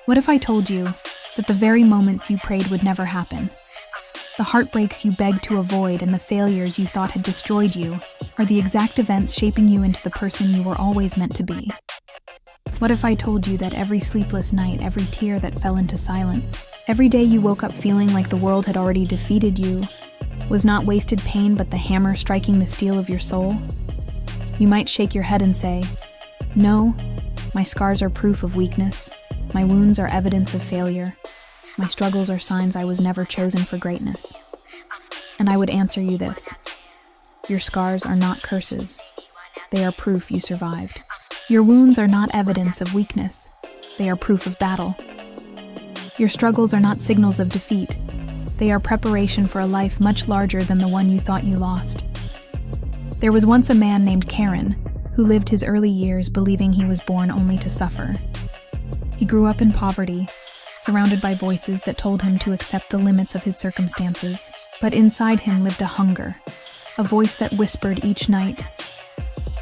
What if I told you that the very moments you prayed would never happen, the heartbreaks you begged to avoid and the failures you thought had destroyed you are the exact events shaping you into the person you were always meant to be? What if I told you that every sleepless night, every tear that fell into silence, every day you woke up feeling like the world had already defeated you, was not wasted pain but the hammer striking the steel of your soul? You might shake your head and say, "No, my scars are proof of weakness. My wounds are evidence of failure. My struggles are signs I was never chosen for greatness." And I would answer you this: your scars are not curses. They are proof you survived. Your wounds are not evidence of weakness. They are proof of battle. Your struggles are not signals of defeat. They are preparation for a life much larger than the one you thought you lost. There was once a man named Karen who lived his early years believing he was born only to suffer. He grew up in poverty, surrounded by voices that told him to accept the limits of his circumstances, but inside him lived a hunger, a voice that whispered each night,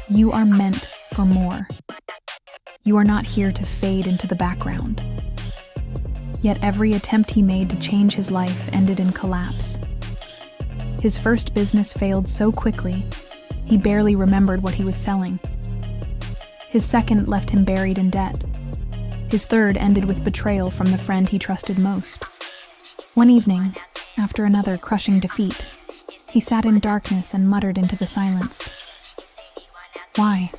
"You are meant for more. You are not here to fade into the background." Yet every attempt he made to change his life ended in collapse. His first business failed so quickly, he barely remembered what he was selling. His second left him buried in debt. His third ended with betrayal from the friend he trusted most. One evening, after another crushing defeat, he sat in darkness and muttered into the silence, "Why?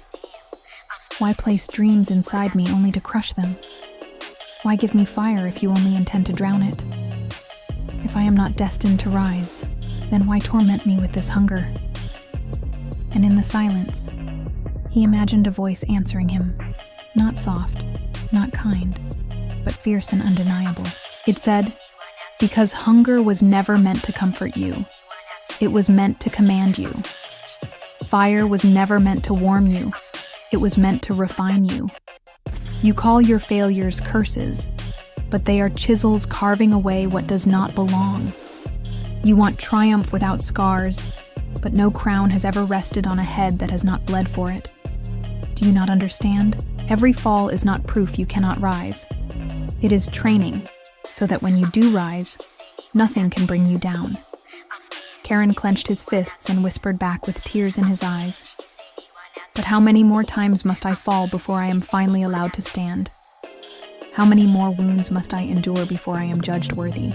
Why place dreams inside me only to crush them? Why give me fire if you only intend to drown it? If I am not destined to rise, then why torment me with this hunger?" And in the silence, he imagined a voice answering him, not soft, not kind, but fierce and undeniable. It said, "Because hunger was never meant to comfort you. It was meant to command you. Fire was never meant to warm you. It was meant to refine you. You call your failures curses, but they are chisels carving away what does not belong. You want triumph without scars, but no crown has ever rested on a head that has not bled for it. Do you not understand? Every fall is not proof you cannot rise. It is training, so that when you do rise, nothing can bring you down." Karen clenched his fists and whispered back with tears in his eyes, "But how many more times must I fall before I am finally allowed to stand? How many more wounds must I endure before I am judged worthy?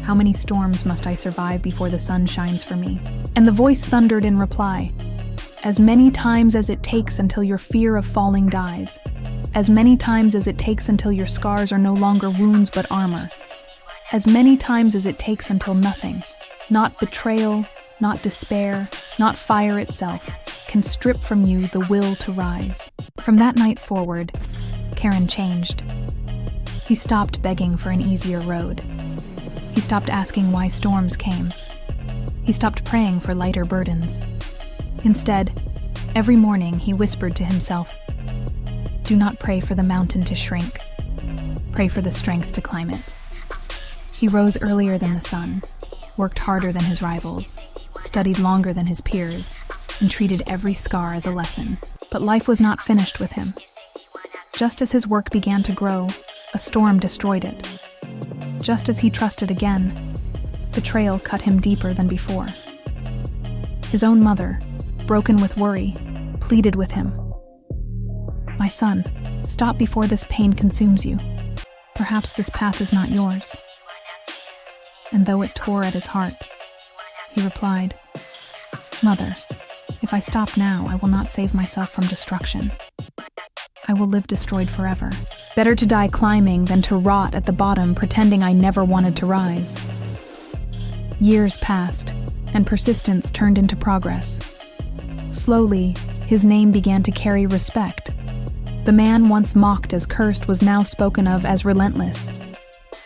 How many storms must I survive before the sun shines for me?" And the voice thundered in reply, "As many times as it takes until your fear of falling dies. As many times as it takes until your scars are no longer wounds but armor. As many times as it takes until nothing, not betrayal, not despair, not fire itself, can strip from you the will to rise." From that night forward, Karen changed. He stopped begging for an easier road. He stopped asking why storms came. He stopped praying for lighter burdens. Instead, every morning he whispered to himself, "Do not pray for the mountain to shrink. Pray for the strength to climb it." He rose earlier than the sun, worked harder than his rivals, studied longer than his peers, and treated every scar as a lesson. But life was not finished with him. Just as his work began to grow, a storm destroyed it. Just as he trusted again, betrayal cut him deeper than before. His own mother, broken with worry, pleaded with him, "My son, stop before this pain consumes you. Perhaps this path is not yours." And though it tore at his heart, he replied, "Mother, if I stop now, I will not save myself from destruction. I will live destroyed forever. Better to die climbing than to rot at the bottom pretending I never wanted to rise." Years passed, and persistence turned into progress. Slowly, his name began to carry respect. The man once mocked as cursed was now spoken of as relentless.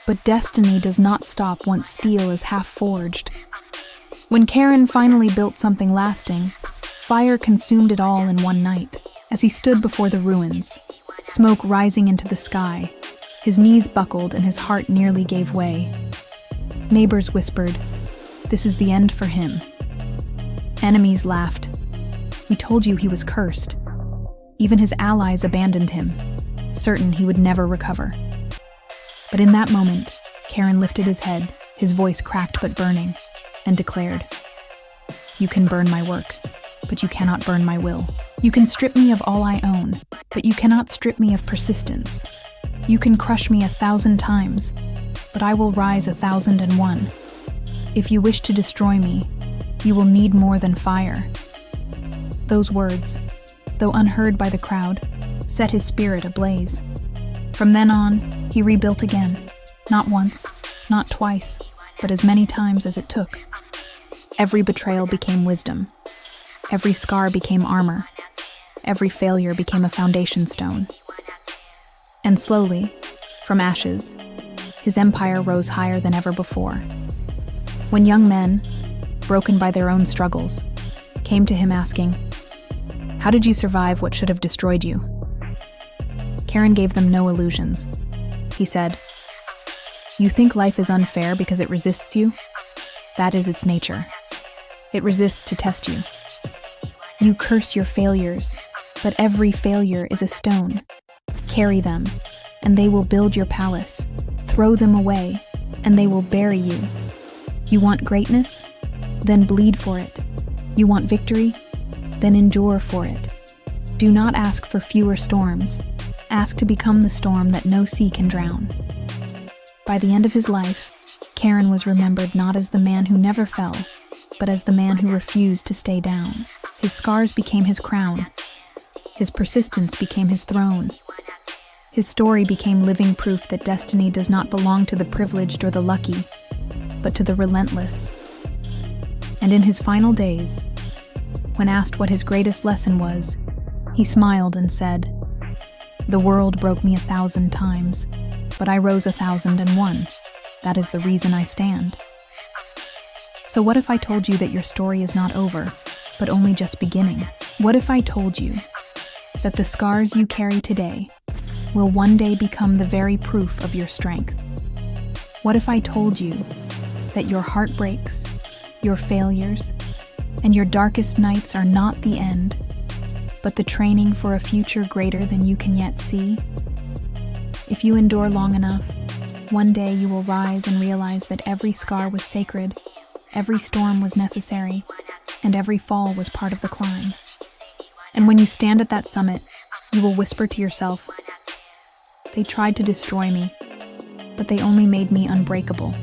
But destiny does not stop once steel is half forged. When Karen finally built something lasting, fire consumed it all in one night. As he stood before the ruins, smoke rising into the sky, his knees buckled and his heart nearly gave way. Neighbors whispered, "This is the end for him." Enemies laughed. "We told you he was cursed." Even his allies abandoned him, certain he would never recover. But in that moment, Karen lifted his head, his voice cracked but burning, and declared, "You can burn my work, but you cannot burn my will. You can strip me of all I own, but you cannot strip me of persistence. You can crush me 1,000 times, but I will rise 1,001. If you wish to destroy me, you will need more than fire." Those words, though unheard by the crowd, set his spirit ablaze. From then on, he rebuilt again, not once, not twice, but as many times as it took. Every betrayal became wisdom. Every scar became armor. Every failure became a foundation stone. And slowly, from ashes, his empire rose higher than ever before. When young men, broken by their own struggles, came to him asking, "How did you survive what should have destroyed you?" Karen gave them no illusions. He said, "You think life is unfair because it resists you? That is its nature. It resists to test you. You curse your failures, but every failure is a stone. Carry them, and they will build your palace. Throw them away, and they will bury you. You want greatness? Then bleed for it. You want victory? Then endure for it. Do not ask for fewer storms. Ask to become the storm that no sea can drown." By the end of his life, Karen was remembered not as the man who never fell, but as the man who refused to stay down. His scars became his crown. His persistence became his throne. His story became living proof that destiny does not belong to the privileged or the lucky, but to the relentless. And in his final days, when asked what his greatest lesson was, he smiled and said, "The world broke me 1,000 times, but I rose 1,001. That is the reason I stand." So what if I told you that your story is not over, but only just beginning? What if I told you that the scars you carry today will one day become the very proof of your strength? What if I told you that your heartbreaks, your failures, and your darkest nights are not the end, but the training for a future greater than you can yet see? If you endure long enough, one day you will rise and realize that every scar was sacred, every storm was necessary, and every fall was part of the climb. And when you stand at that summit, you will whisper to yourself, "They tried to destroy me, but they only made me unbreakable."